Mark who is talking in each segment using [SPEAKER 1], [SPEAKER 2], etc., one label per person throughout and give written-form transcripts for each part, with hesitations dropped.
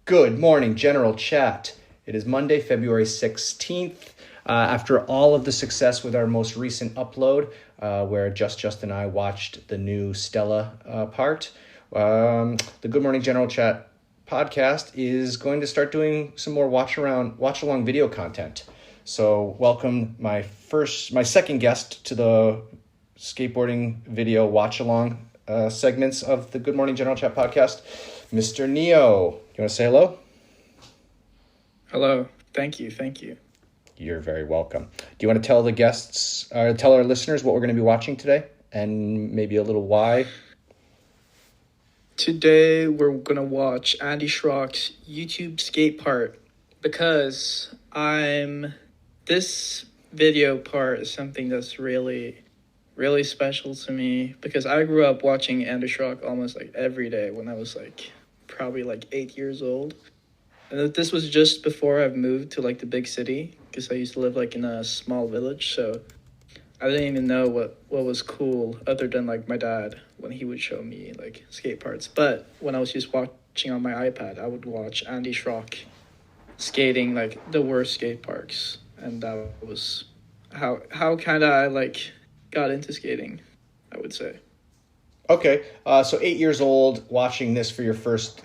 [SPEAKER 1] Good morning, General Chat. It is Monday, February 16th. After all of the success with our most recent upload, where Just and I watched the new Stella part, the Good Morning General Chat podcast is going to start doing some more watch-along video content. So welcome my second guest to the skateboarding video watch-along segments of the Good Morning General Chat podcast, Mr. Neo. You want to say hello?
[SPEAKER 2] Hello. Thank you.
[SPEAKER 1] You're very welcome. Do you want to tell the guests, tell our listeners what we're going to be watching today and maybe a little why?
[SPEAKER 2] Today we're going to watch Andy Shrock's YouTube skate part because this video part is something that's really, really special to me because I grew up watching Andy Shrock almost like every day when I was probably 8 years old. And this was just before I've moved to the big city because I used to live in a small village, so I didn't even know what was cool other than my dad when he would show me skate parts. But when I was just watching on my iPad, I would watch Andy Shrock skating the worst skate parks, and that was how kind of I got into skating, I would say.
[SPEAKER 1] Okay, so 8 years old, watching this for your first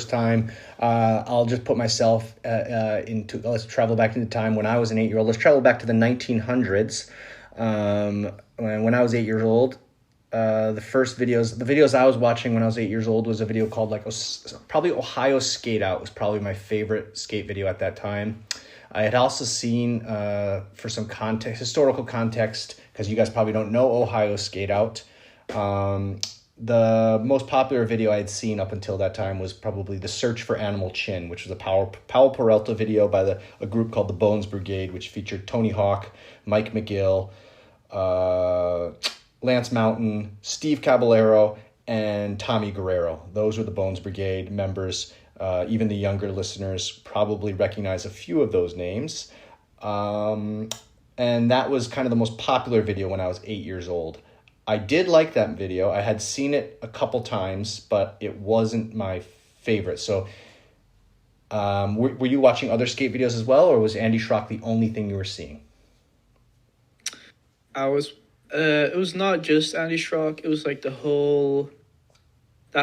[SPEAKER 1] time. I'll just put myself let's travel back into time when I was an 8-year-old. Let's travel back to the 1900s. When I was 8 years old, the videos I was watching when I was 8 years old was a video called probably Ohio Skate Out was probably my favorite skate video at that time. I had also seen, for some historical context, because you guys probably don't know Ohio Skate Out, the most popular video I had seen up until that time was probably The Search for Animal Chin, which was a Powell Peralta video by a group called the Bones Brigade, which featured Tony Hawk, Mike McGill, Lance Mountain, Steve Caballero, and Tommy Guerrero. Those were the Bones Brigade members. Even the younger listeners probably recognize a few of those names. And that was kind of the most popular video when I was 8 years old. I did like that video. I had seen it a couple times, but it wasn't my favorite. So were you watching other skate videos as well, or was Andy Shrock the only thing you were seeing?
[SPEAKER 2] It was not just Andy Shrock. It was that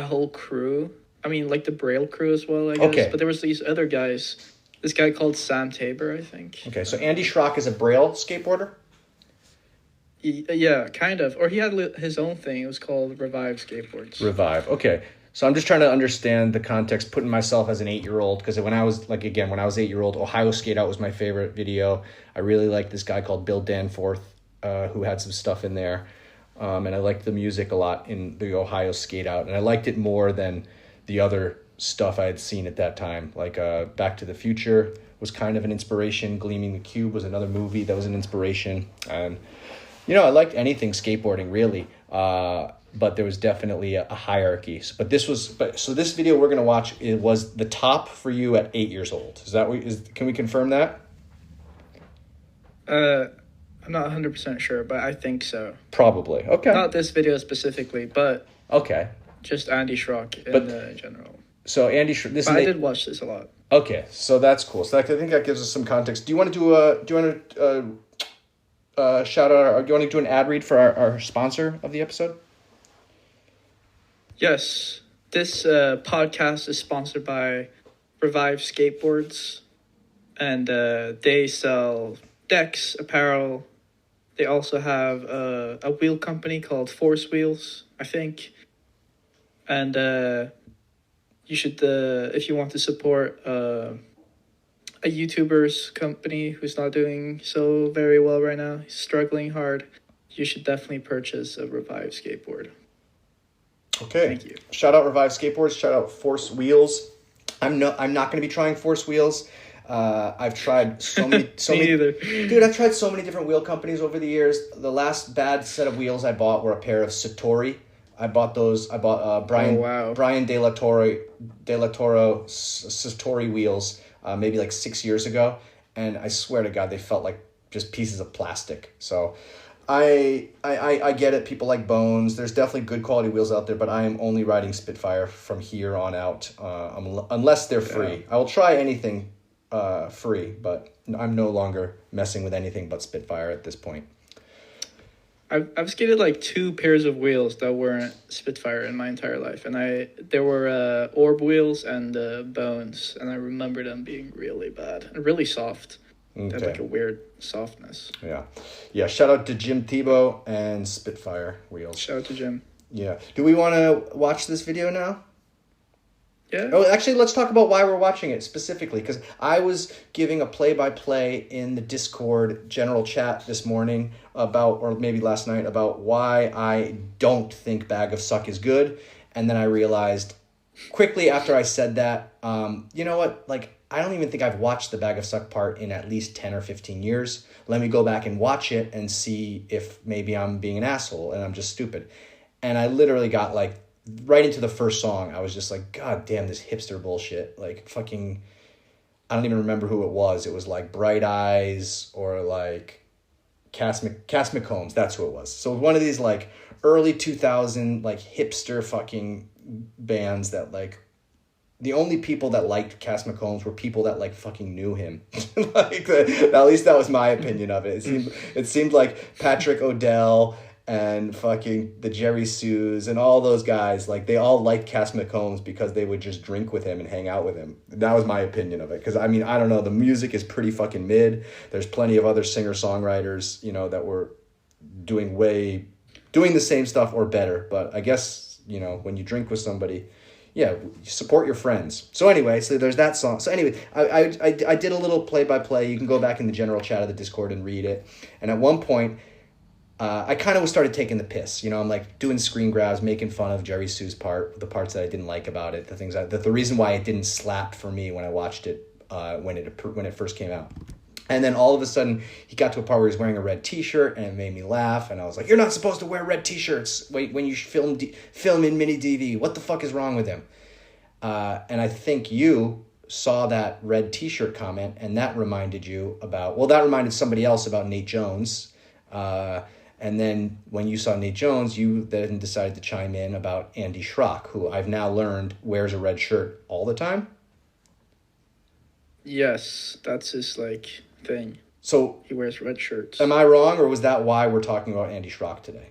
[SPEAKER 2] whole crew. I mean, the Braille crew as well, I guess.
[SPEAKER 1] Okay.
[SPEAKER 2] But there was these other guys. This guy called Sam Tabor, I think.
[SPEAKER 1] Okay, so Andy Shrock is a Braille skateboarder?
[SPEAKER 2] Yeah, kind of. Or he had his own thing. It was called Revive Skateboards.
[SPEAKER 1] Revive. Okay. So I'm just trying to understand the context, putting myself as an 8-year-old, because when I was 8-year-old, Ohio Skate Out was my favorite video. I really liked this guy called Bill Danforth, who had some stuff in there. And I liked the music a lot in the Ohio Skate Out. And I liked it more than the other stuff I had seen at that time. Back to the Future was kind of an inspiration. Gleaming the Cube was another movie that was an inspiration. And I liked anything skateboarding, really, but there was definitely a hierarchy. So this video we're gonna watch, it was the top for you at 8 years old. Is that can we confirm that?
[SPEAKER 2] I'm not 100% sure, but I think so.
[SPEAKER 1] Probably. Okay.
[SPEAKER 2] Not this video specifically, but
[SPEAKER 1] okay.
[SPEAKER 2] Just Andy Shrock in general.
[SPEAKER 1] So Andy Shrock.
[SPEAKER 2] I did watch this a lot.
[SPEAKER 1] Okay, so that's cool. So I think that gives us some context. Do you want to shout out, or do you want to do an ad read for our sponsor of the episode?
[SPEAKER 2] Yes. This podcast is sponsored by Revive Skateboards, and they sell decks, apparel. They also have a wheel company called Force Wheels, I think. And you should, if you want to support a YouTuber's company who's not doing so very well right now, he's struggling hard, you should definitely purchase a Revive skateboard.
[SPEAKER 1] Okay.
[SPEAKER 2] Thank you.
[SPEAKER 1] Shout out Revive Skateboards. Shout out Force Wheels. I'm not going to be trying Force Wheels. I've tried so many. Dude, I've tried so many different wheel companies over the years. The last bad set of wheels I bought were a pair of Satori. I bought Brian De La Toro Satori wheels maybe 6 years ago, and I swear to God they felt like just pieces of plastic. So I get it. People like Bones. There's definitely good quality wheels out there, but I am only riding Spitfire from here on out, unless they're free. I will try anything free, but I'm no longer messing with anything but Spitfire at this point.
[SPEAKER 2] I've skated like 2 pairs of wheels that weren't Spitfire in my entire life, and there were Orb wheels and Bones, and I remember them being really bad and really soft. They had like a weird softness.
[SPEAKER 1] Yeah. Shout out to Jim Thibault and Spitfire wheels.
[SPEAKER 2] Shout out to Jim.
[SPEAKER 1] Yeah. Do we want to watch this video now?
[SPEAKER 2] Yeah.
[SPEAKER 1] Oh, actually, let's talk about why we're watching it specifically, because I was giving a play-by-play in the Discord general chat this morning about, or maybe last night, about why I don't think Bag of Suck is good, and then I realized quickly after I said that, you know what, like, I don't even think I've watched the Bag of Suck part in at least 10 or 15 years. Let me go back and watch it and see if maybe I'm being an asshole and I'm just stupid. And I literally got like, right into the first song, I was just like, God damn, this hipster bullshit. Like fucking, I don't even remember who it was. It was like Bright Eyes or like Cass McCombs. That's who it was. So one of these like early 2000 like hipster fucking bands that like, the only people that liked Cass McCombs were people that like fucking knew him. Like at least that was my opinion of it. It seemed like Patrick O'Dell and fucking the Jerry Sues and all those guys, like they all liked Cass McCombs because they would just drink with him and hang out with him. That was my opinion of it. Because I mean, I don't know, the music is pretty fucking mid. There's plenty of other singer-songwriters, you know, that were doing the same stuff or better. But I guess, you know, when you drink with somebody, yeah, support your friends. So anyway, so there's that song. So anyway, I did a little play-by-play. You can go back in the general chat of the Discord and read it. And at one point, I kind of started taking the piss. You know, I'm like doing screen grabs, making fun of Jerry Sue's part, the parts that I didn't like about it, the reason why it didn't slap for me when I watched it when it first came out. And then all of a sudden, he got to a part where he's wearing a red T-shirt, and it made me laugh. And I was like, "You're not supposed to wear red T-shirts when you film in mini DV. What the fuck is wrong with him?" And I think you saw that red T-shirt comment, and that reminded somebody else about Nate Jones. And then when you saw Nate Jones, you then decided to chime in about Andy Shrock, who I've now learned wears a red shirt all the time.
[SPEAKER 2] Yes, that's his like thing.
[SPEAKER 1] So
[SPEAKER 2] he wears red shirts.
[SPEAKER 1] Am I wrong, or was that why we're talking about Andy Shrock today?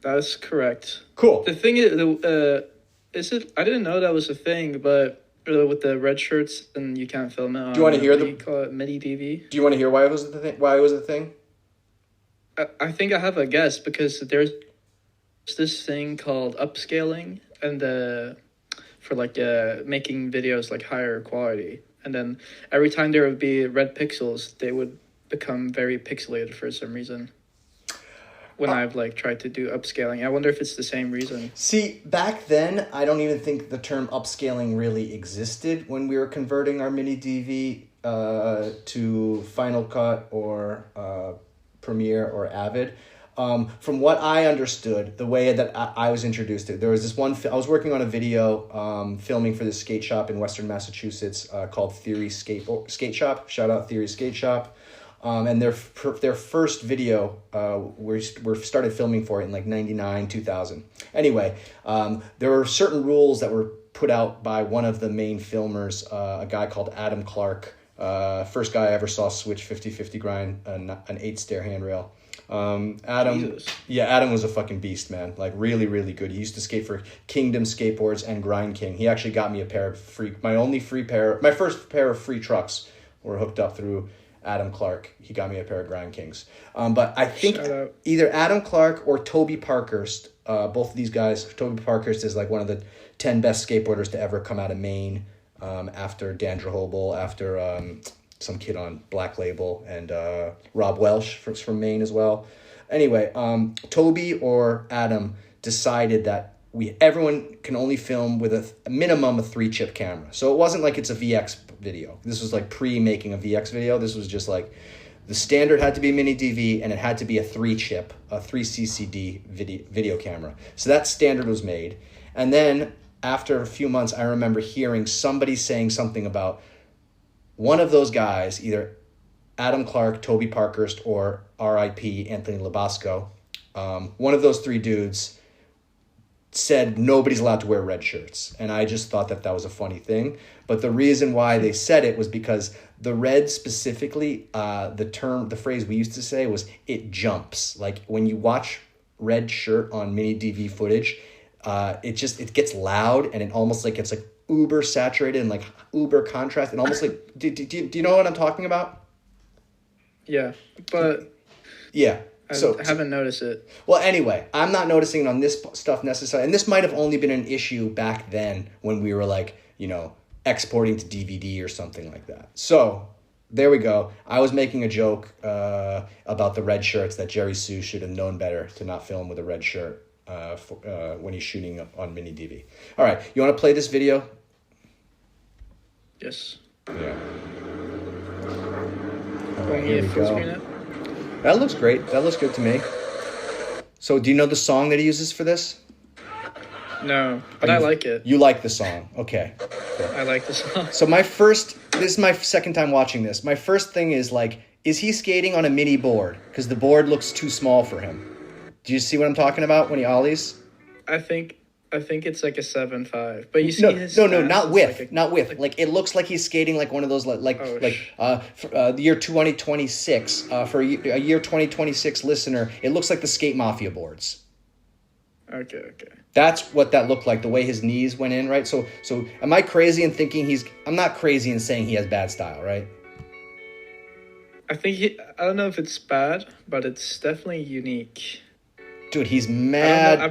[SPEAKER 2] That's correct.
[SPEAKER 1] Cool.
[SPEAKER 2] The thing is it? I didn't know that was a thing, but with the red shirts and you can't film it.
[SPEAKER 1] Do you want to hear
[SPEAKER 2] call it midi DV?
[SPEAKER 1] Do you want to hear why it was the thing? Why it was a thing?
[SPEAKER 2] I think I have a guess because there's this thing called upscaling and for like making videos like higher quality. And then every time there would be red pixels, they would become very pixelated for some reason. When I've like tried to do upscaling, I wonder if it's the same reason.
[SPEAKER 1] See, back then, I don't even think the term upscaling really existed when we were converting our mini DV to Final Cut or Premiere or Avid. From what I understood, the way that I was introduced to it, there was this one, I was working on a video filming for this skate shop in Western Massachusetts called Theory Skate Shop. Shout out Theory Skate Shop. And their first video, we started filming for it in like 99, 2000. Anyway, there were certain rules that were put out by one of the main filmers, a guy called Adam Clark. First guy I ever saw switch 50-50 grind an 8-stair handrail. Adam was a fucking beast, man. Like really, really good. He used to skate for Kingdom Skateboards and Grind King. He actually got me a pair of my first pair of free trucks were hooked up through Adam Clark. He got me a pair of Grind Kings. But I think either Adam Clark or Toby Parkhurst, both of these guys, Toby Parkhurst is like one of the 10 best skateboarders to ever come out of Maine, after Dan Drehobel, after some kid on Black Label, and Rob Welsh from Maine as well. Anyway, Toby or Adam decided that everyone can only film with a minimum of 3-chip camera. So it wasn't like it's a VX video. This was like pre-making a VX video. This was just like the standard had to be mini DV, and it had to be a 3-chip, a 3CCD video camera. So that standard was made. And then after a few months, I remember hearing somebody saying something about one of those guys, either Adam Clark, Toby Parkhurst, or R.I.P. Anthony Labasco. One of those three dudes said nobody's allowed to wear red shirts. And I just thought that was a funny thing. But the reason why they said it was because the red specifically, the phrase we used to say was it jumps. Like when you watch red shirt on mini DV footage, it gets loud and it almost like it's like uber saturated and like uber contrast and almost like, do you know what I'm talking about?
[SPEAKER 2] Yeah, but
[SPEAKER 1] yeah.
[SPEAKER 2] I haven't noticed it.
[SPEAKER 1] Well, anyway, I'm not noticing it on this stuff necessarily. And this might have only been an issue back then when we were like, exporting to DVD or something like that. So there we go. I was making a joke about the red shirts that Jerry Sue should have known better to not film with a red shirt when he's shooting on mini DV. All right. You want to play this video?
[SPEAKER 2] Yes.
[SPEAKER 1] Yeah. All
[SPEAKER 2] right, here we go.
[SPEAKER 1] That looks great. That looks good to me. So do you know the song that he uses for this?
[SPEAKER 2] No, but I like it.
[SPEAKER 1] You like the song. Okay. Cool.
[SPEAKER 2] I like the song.
[SPEAKER 1] So this is my second time watching this. My first thing is like, is he skating on a mini board? Because the board looks too small for him. Do you see what I'm talking about when he ollies?
[SPEAKER 2] I think it's like a 7.5, but you see
[SPEAKER 1] not with. Like it looks like he's skating like one of those the year 2026 for a year 2026 listener. It looks like the Skate Mafia boards.
[SPEAKER 2] Okay.
[SPEAKER 1] That's what that looked like. The way his knees went in, right? So am I crazy in thinking I'm not crazy in saying he has bad style, right?
[SPEAKER 2] I don't know if it's bad, but it's definitely unique.
[SPEAKER 1] Dude, he's mad.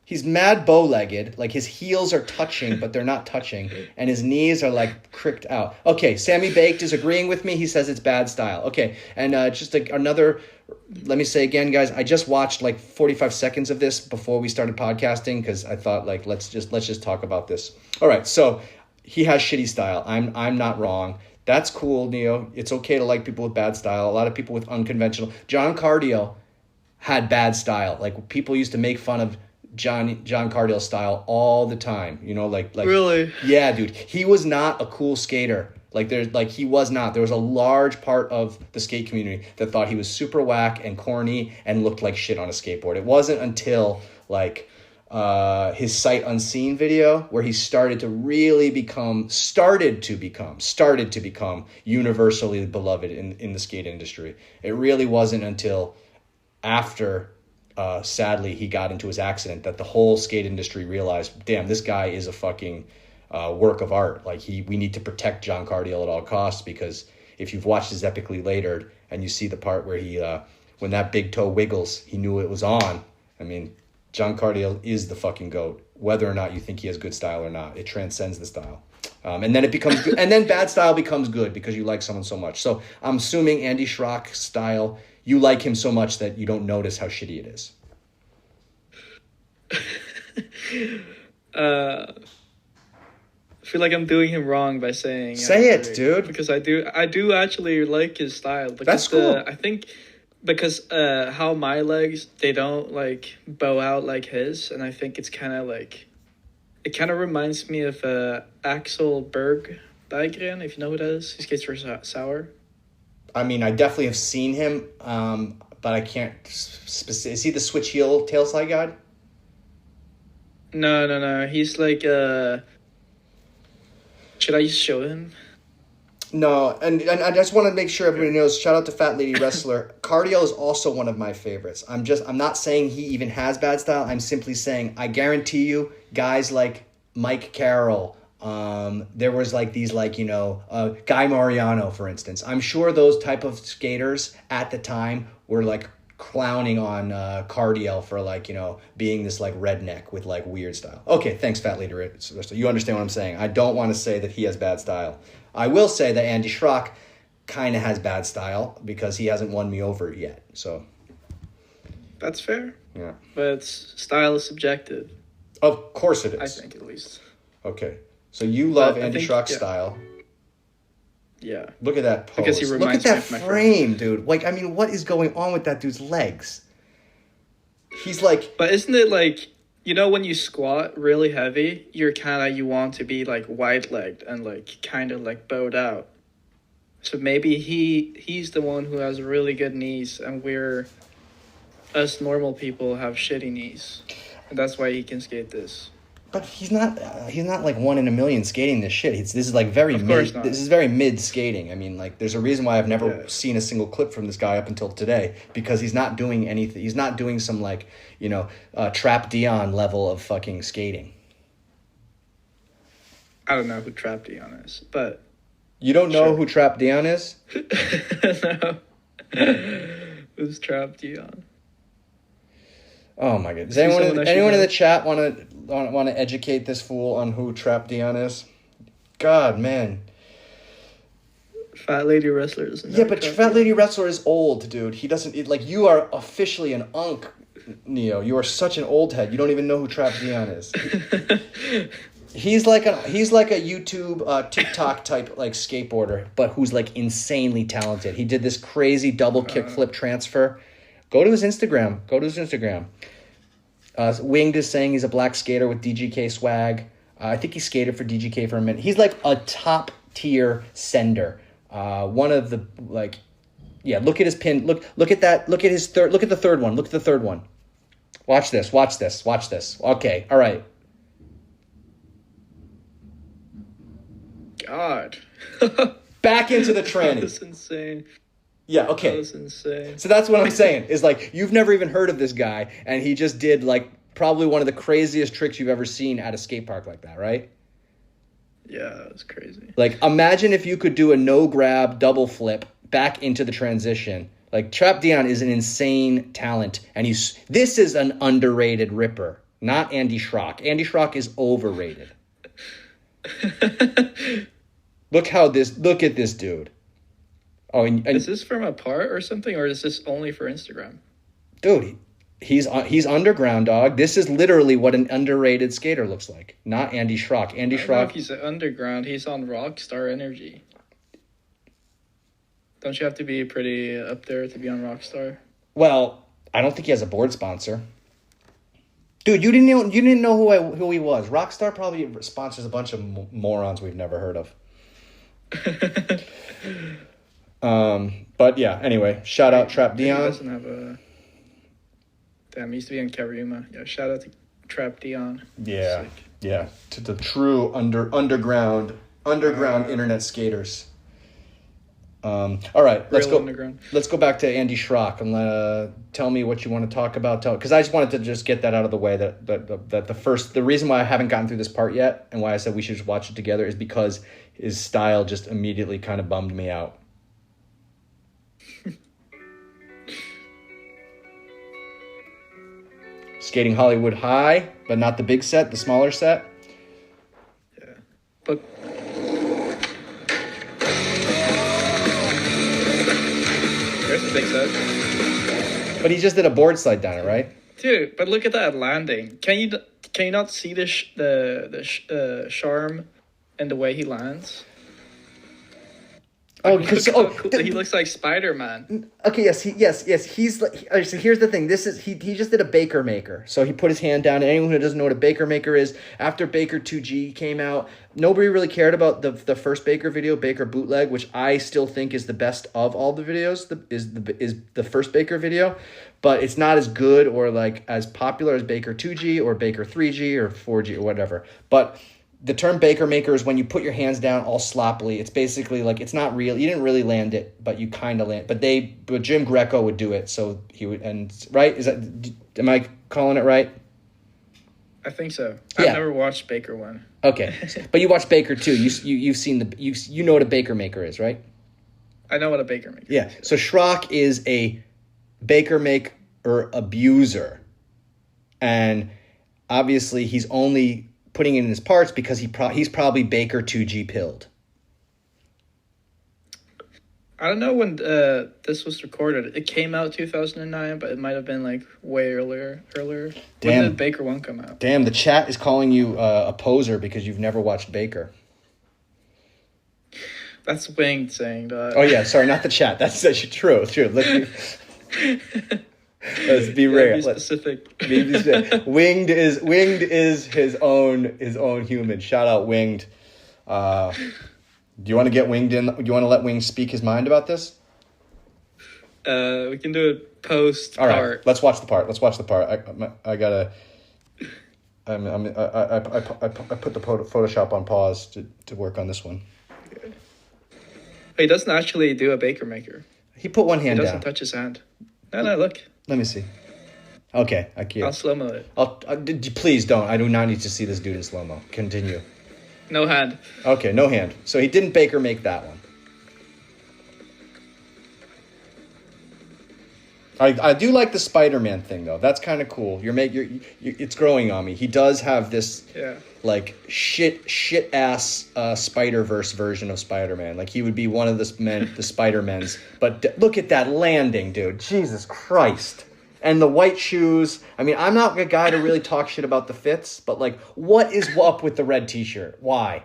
[SPEAKER 1] He's mad bow-legged. Like, his heels are touching, but they're not touching. And his knees are, like, cricked out. Okay, Sammy Baked is agreeing with me. He says it's bad style. Okay, and just another... Let me say again, guys, I just watched, 45 seconds of this before we started podcasting because I thought, let's just talk about this. All right, so he has shitty style. I'm not wrong. That's cool, Neo. It's okay to like people with bad style. A lot of people with unconventional... John Cardiel had bad style. Like, people used to make fun of John Cardiel style all the time, like
[SPEAKER 2] really?
[SPEAKER 1] Yeah, dude, he was not a cool skater. He was not. There was a large part of the skate community that thought he was super whack and corny and looked like shit on a skateboard. It wasn't until his Sight Unseen video where he started to become universally beloved in the skate industry. It really wasn't until after sadly he got into his accident that the whole skate industry realized, damn, this guy is a fucking work of art. We need to protect John Cardiel at all costs, because if you've watched his Epically Latered and you see the part where he when that big toe wiggles, he knew it was on. I mean, John Cardiel is the fucking GOAT, whether or not you think he has good style or not. It transcends the style. And then it becomes good, and then bad style becomes good because you like someone so much. So I'm assuming Andy Shrock style, you like him so much that you don't notice how shitty it is.
[SPEAKER 2] I feel like I'm doing him wrong by saying...
[SPEAKER 1] Say it, dude.
[SPEAKER 2] Because I do actually like his style.
[SPEAKER 1] That's cool.
[SPEAKER 2] I think because how my legs, they don't bow out like his, and I think it's kind of it kind of reminds me of Axel Berg Dijkgren, if you know who that is. He skates for Sauer.
[SPEAKER 1] I mean, I definitely have seen him, but I can't... Is he the switch heel tail slide guy?
[SPEAKER 2] No. He's should I show him?
[SPEAKER 1] No, and I just want to make sure everybody knows, shout out to Fat Lady Wrestler. Cardiel is also one of my favorites. I'm not saying he even has bad style. I'm simply saying, I guarantee you, guys like Mike Carroll, there was Guy Mariano, for instance. I'm sure those type of skaters at the time were clowning on Cardiel for being this redneck with weird style. Okay, thanks, Fat Lady Wrestler. You understand what I'm saying. I don't want to say that he has bad style. I will say that Andy Shrock kind of has bad style because he hasn't won me over yet. So
[SPEAKER 2] that's fair.
[SPEAKER 1] Yeah.
[SPEAKER 2] But style is subjective.
[SPEAKER 1] Of course it is.
[SPEAKER 2] I think, at least.
[SPEAKER 1] Okay. So you love Andy Shrock's style.
[SPEAKER 2] Yeah.
[SPEAKER 1] Look at that pose.
[SPEAKER 2] Because he reminds
[SPEAKER 1] Look at
[SPEAKER 2] me
[SPEAKER 1] that
[SPEAKER 2] of my
[SPEAKER 1] frame, dude. What is going on with that dude's legs? He's
[SPEAKER 2] But isn't it when you squat really heavy, you want to be wide-legged and kind of bowed out. So maybe he's the one who has really good knees, and us normal people have shitty knees, and that's why he can skate this.
[SPEAKER 1] But he's not like one in a million skating this shit. This is like very mid. This is very mid skating. I mean, like, there's a reason why I've never seen a single clip from this guy up until today, because he's not doing anything. He's not doing some, like, Trap Dion level of fucking skating.
[SPEAKER 2] I don't know who Trap Dion is, but
[SPEAKER 1] you don't know who Trap Dion is?
[SPEAKER 2] No. Who's Trap Dion?
[SPEAKER 1] Oh my god! Does anyone in the chat want to educate this fool on who Trap Dion is? God, man.
[SPEAKER 2] Fat Lady Wrestler isn't.
[SPEAKER 1] Yeah, but Fat Lady Wrestler is old, dude. He doesn't like. You are officially an unk, Neo. You are such an old head. You don't even know who Trap Dion is. He's like a YouTube TikTok type like skateboarder, but who's like insanely talented. He did this crazy double kickflip transfer. Go to his Instagram. Winged is saying he's a black skater with DGK swag. I think he skated for DGK for a minute. He's like a top tier sender. One of the like, yeah. Look at his pin. Look at that. Look at his third. Look at the third one. Look at the third one. Watch this. Okay. All right.
[SPEAKER 2] God.
[SPEAKER 1] Back into the tranny.
[SPEAKER 2] That's insane.
[SPEAKER 1] Yeah, okay.
[SPEAKER 2] That was insane.
[SPEAKER 1] So that's what I'm saying, is like, you've never even heard of this guy, and he just did like probably one of the craziest tricks you've ever seen at a skate park like that, right?
[SPEAKER 2] Yeah, that was crazy.
[SPEAKER 1] Like, imagine if you could do a no-grab double flip back into the transition. Like, Trap Dion is an insane talent, and this is an underrated ripper, not Andy Shrock. Andy Shrock is overrated. Look at this dude. Oh, and
[SPEAKER 2] is this from a part or something, or is this only for Instagram?
[SPEAKER 1] Dude, he's underground, dog. This is literally what an underrated skater looks like, not Andy Shrock. Andy Shrock.
[SPEAKER 2] He's underground. He's on Rockstar Energy. Don't you have to be pretty up there to be on Rockstar?
[SPEAKER 1] Well, I don't think he has a board sponsor. Dude, you didn't know who he was. Rockstar probably sponsors a bunch of morons we've never heard of. But yeah, anyway, shout out Trap Dion.
[SPEAKER 2] He doesn't have a... Damn, he used to be in Karima. Yeah, shout out to Trap Dion.
[SPEAKER 1] Yeah,
[SPEAKER 2] Sick.
[SPEAKER 1] Yeah, to the true underground internet skaters. All right, let's go.
[SPEAKER 2] Underground.
[SPEAKER 1] Let's go back to Andy Shrock and tell me what you want to talk about. Because I just wanted to just get that out of the way. That the reason why I haven't gotten through this part yet, and why I said we should just watch it together, is because his style just immediately kind of bummed me out. Skating Hollywood High, but not the big set, the smaller set.
[SPEAKER 2] Yeah, but there's the big set.
[SPEAKER 1] But he just did a board slide down it, right?
[SPEAKER 2] Dude, but look at that landing. Can you not see the charm and the way he lands?
[SPEAKER 1] Oh,
[SPEAKER 2] because he looks like Spider-Man.
[SPEAKER 1] Okay, yes. He's like. So here's the thing. He just did a Baker Maker. So he put his hand down. And anyone who doesn't know what a Baker Maker is, after Baker 2G came out, nobody really cared about the first Baker video, Baker Bootleg, which I still think is the best of all the videos. Is the first Baker video, but it's not as good or like as popular as Baker 2G or Baker 3G or 4G or whatever. But the term Baker Maker is when you put your hands down all sloppily. It's basically like, it's not real. You didn't really land it, but you kind of land. But Jim Greco would do it, so he would. And right, am I calling it right?
[SPEAKER 2] I think so.
[SPEAKER 1] Yeah.
[SPEAKER 2] I've never watched Baker 1.
[SPEAKER 1] Okay, but you watched Baker 2. You've seen you know what a Baker Maker is, right?
[SPEAKER 2] I know what a Baker Maker is.
[SPEAKER 1] Yeah. So Shrock is a Baker Maker abuser, and obviously he's only putting it in his parts because he's probably Baker 2G pilled.
[SPEAKER 2] I don't know when this was recorded. It came out 2009, but it might have been like way earlier. When did Baker 1 come out?
[SPEAKER 1] Damn, the chat is calling you a poser because you've never watched Baker.
[SPEAKER 2] That's Winged saying that.
[SPEAKER 1] Oh yeah, sorry, not the chat. That's true. Let's be rare.
[SPEAKER 2] Be specific.
[SPEAKER 1] Winged is his own human. Shout out Winged. Do you want to get Winged in? Do you want to let Wing speak his mind about this?
[SPEAKER 2] We can do it post
[SPEAKER 1] All right,
[SPEAKER 2] part.
[SPEAKER 1] let's watch the part. I gotta. I put the Photoshop on pause to work on this one.
[SPEAKER 2] He doesn't actually do a baker maker.
[SPEAKER 1] He put one hand
[SPEAKER 2] He doesn't
[SPEAKER 1] down.
[SPEAKER 2] touch his hand. No, look.
[SPEAKER 1] Let me see. Okay, I can't.
[SPEAKER 2] I'll slow-mo it.
[SPEAKER 1] Please don't. I do not need to see this dude in slow-mo. Continue.
[SPEAKER 2] No hand.
[SPEAKER 1] Okay, no hand. So he didn't bake or make that one. I do like the Spider-Man thing though. That's kind of cool. It's growing on me. He does have this like shit ass Spider-Verse version of Spider-Man. Like he would be one of the Spider-Mens. But look at that landing, dude. Jesus Christ. And the white shoes. I mean, I'm not a guy to really talk shit about the fits, but like, what is up with the red t-shirt? Why?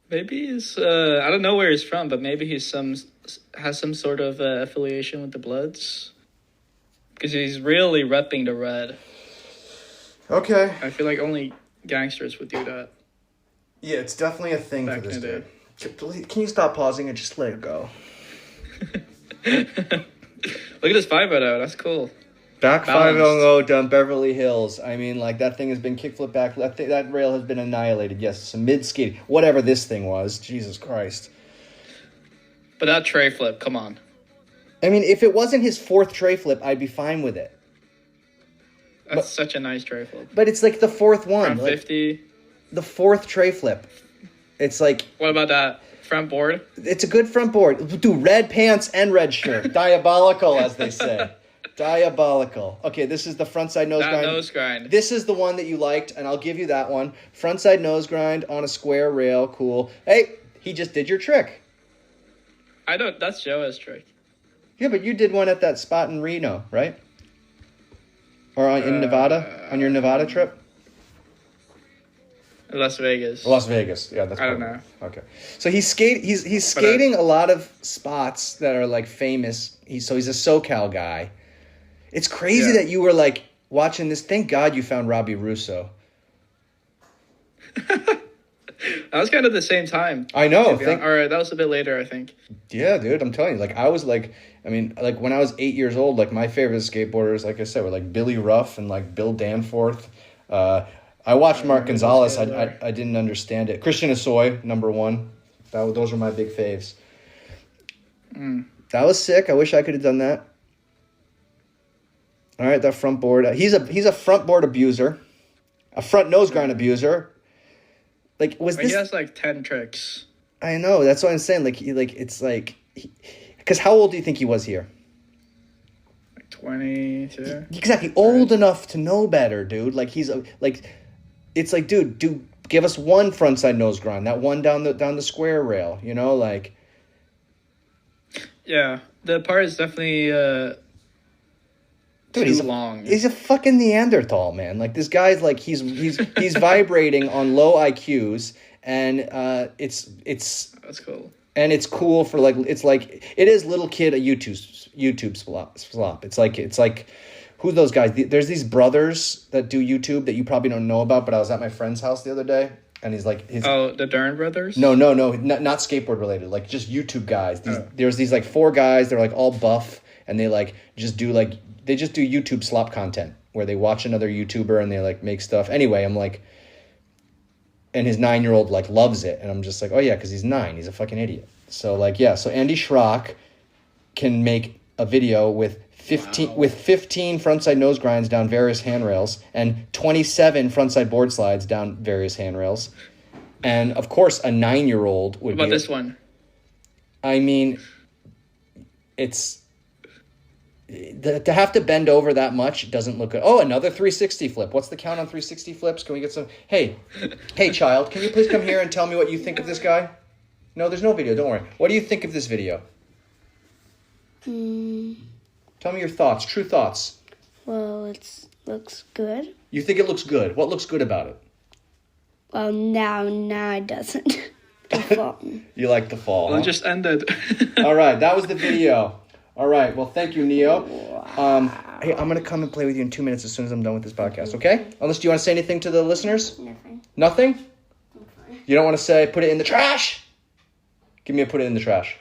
[SPEAKER 2] Maybe he's I don't know where he's from, but maybe has some sort of affiliation with the Bloods, because he's really repping the red.
[SPEAKER 1] Okay.
[SPEAKER 2] I feel like only gangsters would do that.
[SPEAKER 1] Yeah, it's definitely a thing
[SPEAKER 2] Back
[SPEAKER 1] for this
[SPEAKER 2] in the
[SPEAKER 1] dude. Can you stop pausing and just let it go?
[SPEAKER 2] Look at this 5.0. That's cool.
[SPEAKER 1] Back
[SPEAKER 2] Balanced.
[SPEAKER 1] 500 down Beverly Hills. I mean, like, that thing has been kickflip back. That rail has been annihilated. Yes, some mid-skate. Whatever this thing was. Jesus Christ.
[SPEAKER 2] But that tray flip, come on.
[SPEAKER 1] I mean, if it wasn't his fourth tray flip, I'd be fine with it.
[SPEAKER 2] That's such a nice tray flip.
[SPEAKER 1] But it's like the fourth one.
[SPEAKER 2] Front 50.
[SPEAKER 1] The fourth tray flip. It's like...
[SPEAKER 2] What about that front board?
[SPEAKER 1] It's a good front board. Dude, red pants and red shirt. Diabolical, as they say. Diabolical. Okay, this is the frontside nose grind.
[SPEAKER 2] Nose grind.
[SPEAKER 1] This is the one that you liked, and I'll give you that one. Frontside nose grind on a square rail. Cool. Hey, he just did your trick.
[SPEAKER 2] I don't... That's Joe's trick.
[SPEAKER 1] Yeah, but you did one at that spot in Reno, right? Or in Nevada? On your Nevada trip?
[SPEAKER 2] Las Vegas.
[SPEAKER 1] Las Vegas. Yeah, that's
[SPEAKER 2] I don't
[SPEAKER 1] probably-
[SPEAKER 2] know.
[SPEAKER 1] Okay. So he's skating a lot of spots that are like famous. He's a SoCal guy. It's crazy that you were like watching this. Thank God you found Robbie Russo.
[SPEAKER 2] That was kind of the same time.
[SPEAKER 1] I know.
[SPEAKER 2] Or that was a bit later, I think.
[SPEAKER 1] Yeah, dude, I'm telling you. Like, I was like, I mean, like when I was 8 years old, like my favorite skateboarders, like I said, were like Billy Ruff and like Bill Danforth. I watched Mark Gonzalez. I didn't understand it. Christian Asoy, number one. Those were my big faves. That was sick. I wish I could have done that. All right, that front board. He's a front board abuser, a front nose grind abuser. Like, was this?
[SPEAKER 2] He has like 10 tricks.
[SPEAKER 1] I know. That's what I'm saying. Because how old do you think he was here?
[SPEAKER 2] Like 22.
[SPEAKER 1] Exactly, old enough to know better, dude. Like it's like, dude, give us one frontside nose grind, that one down the square rail. You know, like.
[SPEAKER 2] Yeah, the part is definitely
[SPEAKER 1] Dude,
[SPEAKER 2] too long.
[SPEAKER 1] He's a fucking Neanderthal, man. Like, this guy's like he's vibrating on low IQs, and it's
[SPEAKER 2] That's cool.
[SPEAKER 1] And it's cool for like it is little kid a YouTube slop. It's like who's those guys? There's these brothers that do YouTube that you probably don't know about, but I was at my friend's house the other day, and he's like
[SPEAKER 2] the Dern brothers?
[SPEAKER 1] No, not skateboard related, like just YouTube guys. There's these like four guys, they're like all buff, and they like just do YouTube slop content where they watch another YouTuber and they like make stuff. Anyway, I'm like, and his 9-year-old like loves it, and I'm just like, oh yeah, because he's 9, he's a fucking idiot. So like, yeah, so Andy Shrock can make a video with 15 frontside nose grinds down various handrails and 27 frontside board slides down various handrails, and of course a 9-year-old would.
[SPEAKER 2] What about this one?
[SPEAKER 1] I mean, it's. To have to bend over that much doesn't look good. Oh, another 360 flip. What's the count on 360 flips? Can we get some... Hey, child, can you please come here and tell me what you think of this guy? No, there's no video. Don't worry. What do you think of this video? Tell me your thoughts. True thoughts.
[SPEAKER 3] Well, it looks good.
[SPEAKER 1] You think it looks good. What looks good about it?
[SPEAKER 3] Well, now it doesn't. The fall.
[SPEAKER 1] You like the fall,
[SPEAKER 2] Well,
[SPEAKER 1] huh?
[SPEAKER 2] it just ended.
[SPEAKER 1] All right, that was the video. All right, well, thank you, Neo. Hey, I'm going to come and play with you in 2 minutes as soon as I'm done with this podcast, okay? Unless, do you want to say anything to the listeners?
[SPEAKER 3] Nothing.
[SPEAKER 1] Nothing?
[SPEAKER 3] I'm fine.
[SPEAKER 1] You don't want to say put it in the trash? Give me a put it in the trash.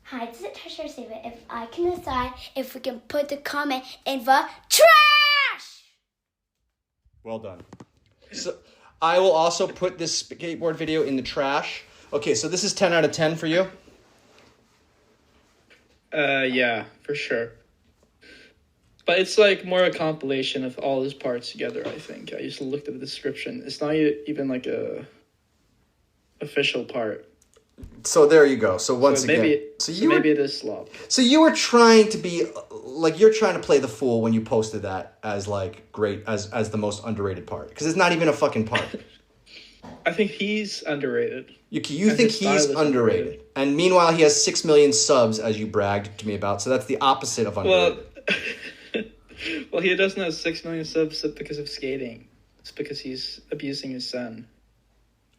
[SPEAKER 3] Hi, this is Treasure Saver. If I can decide if we can put the comment in the trash.
[SPEAKER 1] Well done. So I will also put this skateboard video in the trash. Okay, so this is 10 out of 10 for you?
[SPEAKER 2] Yeah, for sure. But it's like more a compilation of all his parts together, I think. I just looked at the description. It's not even like a official part.
[SPEAKER 1] So there you go. So once
[SPEAKER 2] maybe,
[SPEAKER 1] again,
[SPEAKER 2] maybe it is slop.
[SPEAKER 1] So you were trying to be like, you're trying to play the fool when you posted that as like great as the most underrated part, because it's not even a fucking part.
[SPEAKER 2] I think he's underrated.
[SPEAKER 1] You think he's underrated, and meanwhile he has 6 million subs, as you bragged to me about. So that's the opposite of underrated.
[SPEAKER 2] Well, he doesn't have 6 million subs because of skating. It's because he's abusing his son.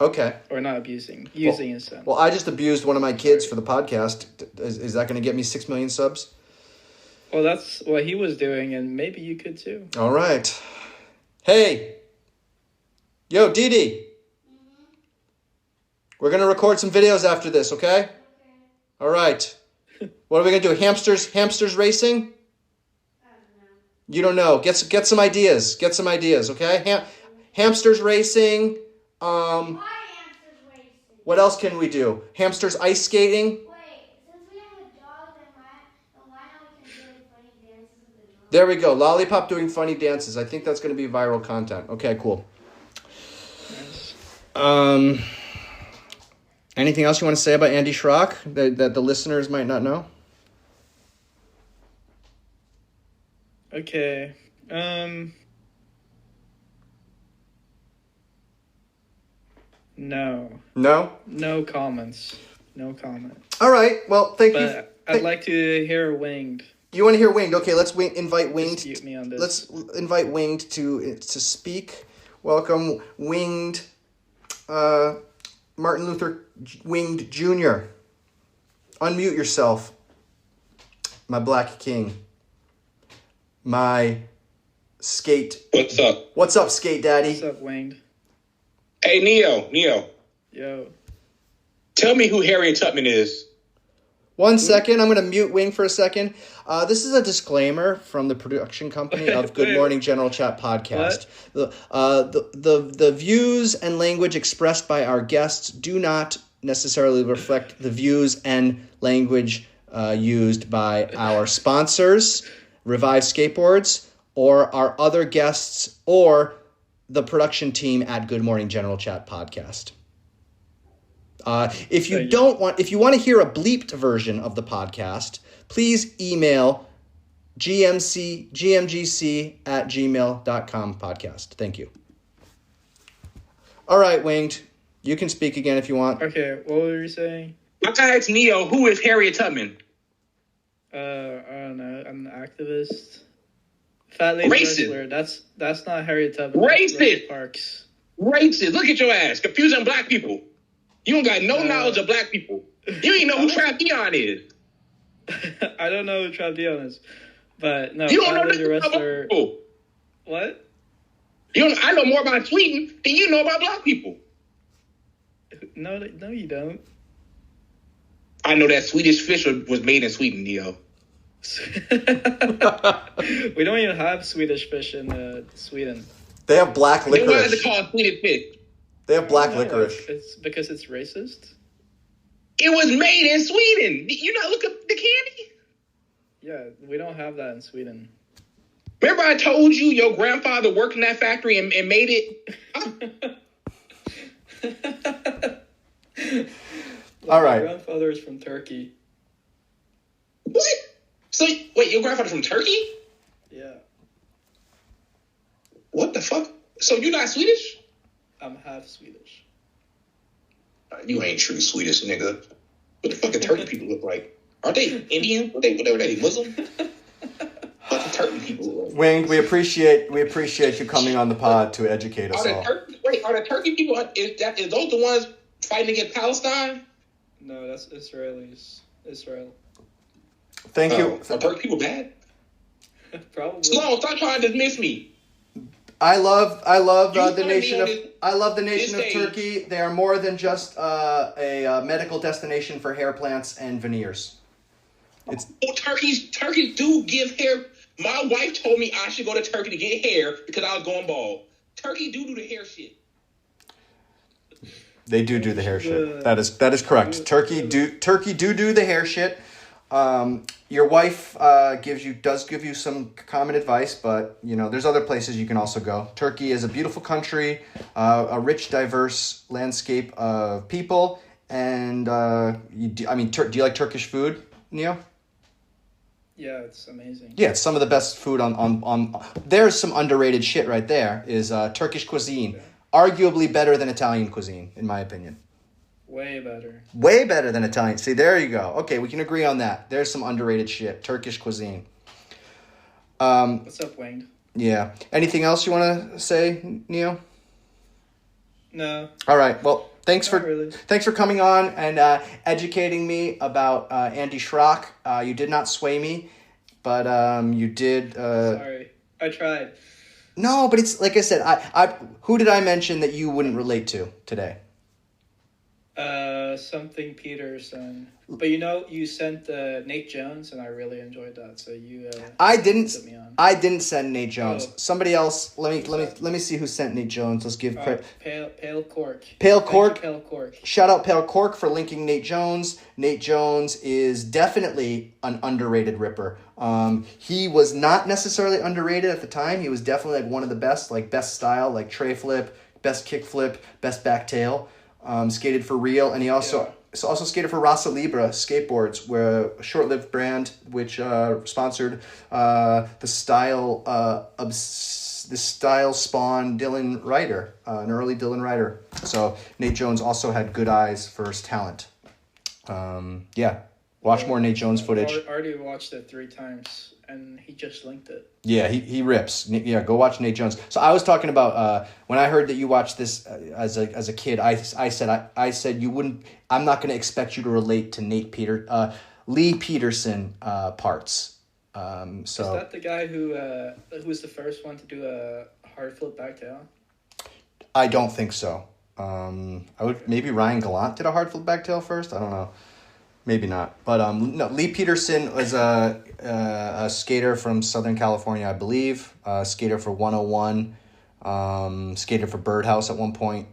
[SPEAKER 1] Okay.
[SPEAKER 2] Or not abusing, using his son.
[SPEAKER 1] Well, I just abused one of my kids for the podcast. Is that going to get me 6 million subs?
[SPEAKER 2] Well, that's what he was doing, and maybe you could too.
[SPEAKER 1] All right. Hey. Yo, Dee. We're going to record some videos after this, okay? All right. What are we going to do? Hamsters racing? You don't know. Get some ideas. Get some ideas, okay? Hamsters racing.
[SPEAKER 3] Why hamsters racing?
[SPEAKER 1] What else can we do? Hamsters ice skating.
[SPEAKER 3] Wait, since we have a dog, then why not we can do funny dances with the dog?
[SPEAKER 1] There we go. Lollipop doing funny dances. I think that's going to be viral content. Okay, cool. Anything else you want to say about Andy Shrock that the listeners might not know?
[SPEAKER 2] Okay. No.
[SPEAKER 1] No?
[SPEAKER 2] No comments. No comment.
[SPEAKER 1] All right. Well, thank you.
[SPEAKER 2] But I'd like to hear Winged.
[SPEAKER 1] You want to hear Winged? Okay, let's invite Winged.
[SPEAKER 2] Dispute me on this.
[SPEAKER 1] Let's invite Winged to speak. Welcome, Winged. Martin Luther Winged Jr. Unmute yourself. My black king. My skate.
[SPEAKER 4] What's up?
[SPEAKER 1] What's up, skate daddy?
[SPEAKER 2] What's up, Winged?
[SPEAKER 4] Hey, Neo.
[SPEAKER 2] Yo.
[SPEAKER 4] Tell me who Harriet Tubman is.
[SPEAKER 1] 1 second. I'm going to mute Wing for a second. This is a disclaimer from the production company of Good Morning General Chat podcast. The views and language expressed by our guests do not necessarily reflect the views and language used by our sponsors, Revive Skateboards, or our other guests, or the production team at Good Morning General Chat podcast. If you want to hear a bleeped version of the podcast, please email gmgc@gmail.com podcast. Thank you. All right, Winged. You can speak again if you want.
[SPEAKER 2] Okay, what were you saying?
[SPEAKER 4] I asked Neo, who is Harriet Tubman?
[SPEAKER 2] I don't know. I'm an activist. Fat lady
[SPEAKER 4] Racist.
[SPEAKER 2] wrestler. That's not Harriet Tubman.
[SPEAKER 4] Racist.
[SPEAKER 2] Parks.
[SPEAKER 4] Racist. Look at your ass. Confusing black people. You don't got no knowledge of black people. You ain't know who Trav Dion is.
[SPEAKER 2] I don't know who Trav Dion is. But no,
[SPEAKER 4] You don't know
[SPEAKER 2] Fat Lady
[SPEAKER 4] nothing about
[SPEAKER 2] Wrestler.
[SPEAKER 4] black people.
[SPEAKER 2] What?
[SPEAKER 4] I know more about Sweden than you know about black people.
[SPEAKER 2] No, you don't.
[SPEAKER 4] I know that Swedish fish was made in Sweden, Neo.
[SPEAKER 2] We don't even have Swedish fish in Sweden.
[SPEAKER 1] They have black
[SPEAKER 4] Then why is it
[SPEAKER 1] licorice.
[SPEAKER 4] called Swedish fish?
[SPEAKER 1] They have black
[SPEAKER 2] No,
[SPEAKER 1] licorice.
[SPEAKER 2] It's because it's racist.
[SPEAKER 4] It was made in Sweden. You not look up the candy?
[SPEAKER 2] Yeah, we don't have that in Sweden.
[SPEAKER 4] Remember I told you your grandfather worked in that factory and made it?
[SPEAKER 1] All
[SPEAKER 2] My
[SPEAKER 1] right.
[SPEAKER 2] grandfather is from Turkey.
[SPEAKER 4] What? So, wait, your grandfather's from Turkey?
[SPEAKER 2] Yeah,
[SPEAKER 4] What the fuck? So you're not Swedish?
[SPEAKER 2] I'm half Swedish.
[SPEAKER 4] You ain't true Swedish, nigga. What the fucking Turkey people look like? Aren't they Indian? What are they, Muslim? Fucking Turkey people look like.
[SPEAKER 1] Winged, we appreciate you coming on the pod to educate us all.
[SPEAKER 4] Are the Turkey people, is those the ones fighting against Palestine?
[SPEAKER 2] No, that's Israelis. Israel.
[SPEAKER 1] Thank you.
[SPEAKER 4] Are Turkey people bad?
[SPEAKER 2] Probably.
[SPEAKER 4] Sloan, stop trying to dismiss me.
[SPEAKER 1] I love
[SPEAKER 4] You
[SPEAKER 1] the
[SPEAKER 4] find
[SPEAKER 1] nation
[SPEAKER 4] me
[SPEAKER 1] of
[SPEAKER 4] on this-
[SPEAKER 1] I love the nation of
[SPEAKER 4] this stage.
[SPEAKER 1] Turkey. They are more than just a medical destination for hair plants and veneers. It's
[SPEAKER 4] Turkeys do give hair. My wife told me I should go to Turkey to get hair because I was going bald. Turkey do the hair shit.
[SPEAKER 1] They do the hair shit. That is correct. Turkey do the hair shit. Your wife does give you some common advice, but you know there's other places you can also go. Turkey is a beautiful country, a rich, diverse landscape of people, and do you like Turkish food, Neo?
[SPEAKER 2] Yeah, it's amazing.
[SPEAKER 1] Yeah, it's some of the best food on. There's some underrated shit right there. Is Turkish cuisine, arguably better than Italian cuisine, in my opinion.
[SPEAKER 2] Way better.
[SPEAKER 1] Way better than Italian. See, there you go. Okay, we can agree on that. There's some underrated shit. Turkish cuisine.
[SPEAKER 2] What's up, Wayne?
[SPEAKER 1] Yeah. Anything else you want to say, Neo?
[SPEAKER 2] No.
[SPEAKER 1] All right. Well, thanks
[SPEAKER 2] Not really.
[SPEAKER 1] for coming on and educating me about Andy Shrock. You did not sway me, but you did.
[SPEAKER 2] Sorry, I tried.
[SPEAKER 1] No, but it's like I said. Who did I mention that you wouldn't relate to today?
[SPEAKER 2] Something Peterson. But you sent Nate Jones, and I really enjoyed that. So you.
[SPEAKER 1] I didn't.
[SPEAKER 2] put me on.
[SPEAKER 1] I didn't send Nate Jones.
[SPEAKER 2] Oh.
[SPEAKER 1] Somebody else. Let me see who sent Nate Jones. Let's give credit.
[SPEAKER 2] Pale Cork.
[SPEAKER 1] Pale
[SPEAKER 2] Thank
[SPEAKER 1] Cork.
[SPEAKER 2] you, Pale Cork.
[SPEAKER 1] Shout out Pale Cork for linking Nate Jones. Nate Jones is definitely an underrated ripper. He was not necessarily underrated at the time. He was definitely like one of the best, like best style, like tray flip, best kick flip, best back tail. Skated for real, and he also skated for Rasa Libra skateboards, where a short-lived brand which sponsored the style spawn Dylan Ryder, an early Dylan Ryder. So Nate Jones also had good eyes for his talent. Watch more Nate Jones footage.
[SPEAKER 2] I already watched it 3 times, and he just linked it.
[SPEAKER 1] Yeah, he rips. Yeah, go watch Nate Jones. So I was talking about when I heard that you watched this as a kid. I said you wouldn't. I'm not going to expect you to relate to Leigh Peterson parts.
[SPEAKER 2] Is that the guy who was the first one to do a hard flip back tail?
[SPEAKER 1] I don't think so. Maybe Ryan Gallant did a hard flip back tail first. I don't know. Maybe not, but no. Leigh Peterson was a skater from Southern California, I believe. Skater for 101, skater for Birdhouse at one point.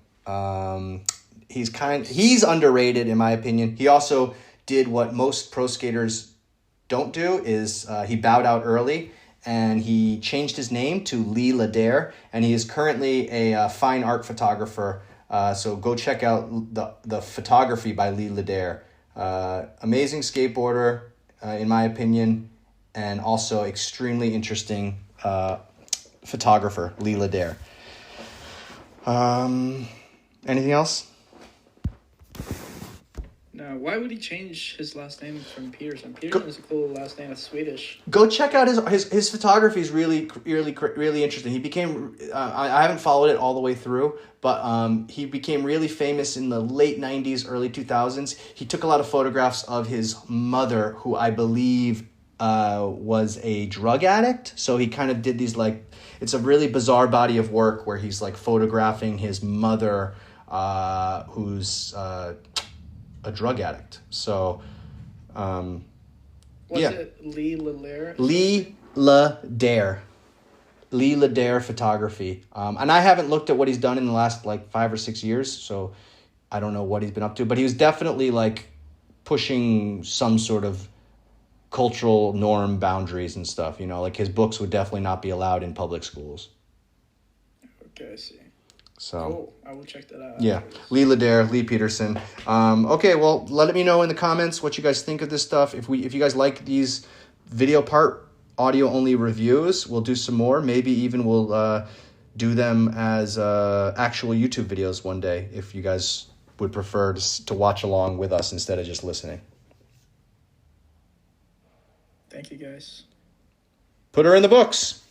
[SPEAKER 1] He's underrated in my opinion. He also did what most pro skaters don't do is he bowed out early and he changed his name to Leigh Ledare, and he is currently a fine art photographer. So go check out the photography by Leigh Ledare. Amazing skateboarder, in my opinion, and also extremely interesting photographer, Leigh Ledare. Anything else?
[SPEAKER 2] No, why would he change his last name from Peterson? Peterson is a cool last name. It's Swedish.
[SPEAKER 1] Go check out his photography is really interesting. He became I haven't followed it all the way through, but he became really famous in the late 90s, early 2000s. He took a lot of photographs of his mother, who I believe was a drug addict. So he kind of did these it's a really bizarre body of work where he's like photographing his mother, who's a drug addict. So,
[SPEAKER 2] Was it Leigh Ledare?
[SPEAKER 1] Leigh Ledare photography. And I haven't looked at what he's done in the last 5 or 6 years, so I don't know what he's been up to. But he was definitely pushing some sort of cultural norm boundaries and stuff. His books would definitely not be allowed in public schools.
[SPEAKER 2] Okay, I see.
[SPEAKER 1] So
[SPEAKER 2] cool. I will check that out.
[SPEAKER 1] Yeah, Leigh Ledare, Leigh Peterson. Okay, well, let me know in the comments what you guys think of this stuff. If you guys like these video part audio only reviews, we'll do some more. Maybe even we'll do them as actual YouTube videos one day if you guys would prefer to watch along with us instead of just listening.
[SPEAKER 2] Thank you, guys.
[SPEAKER 1] Put her in the books.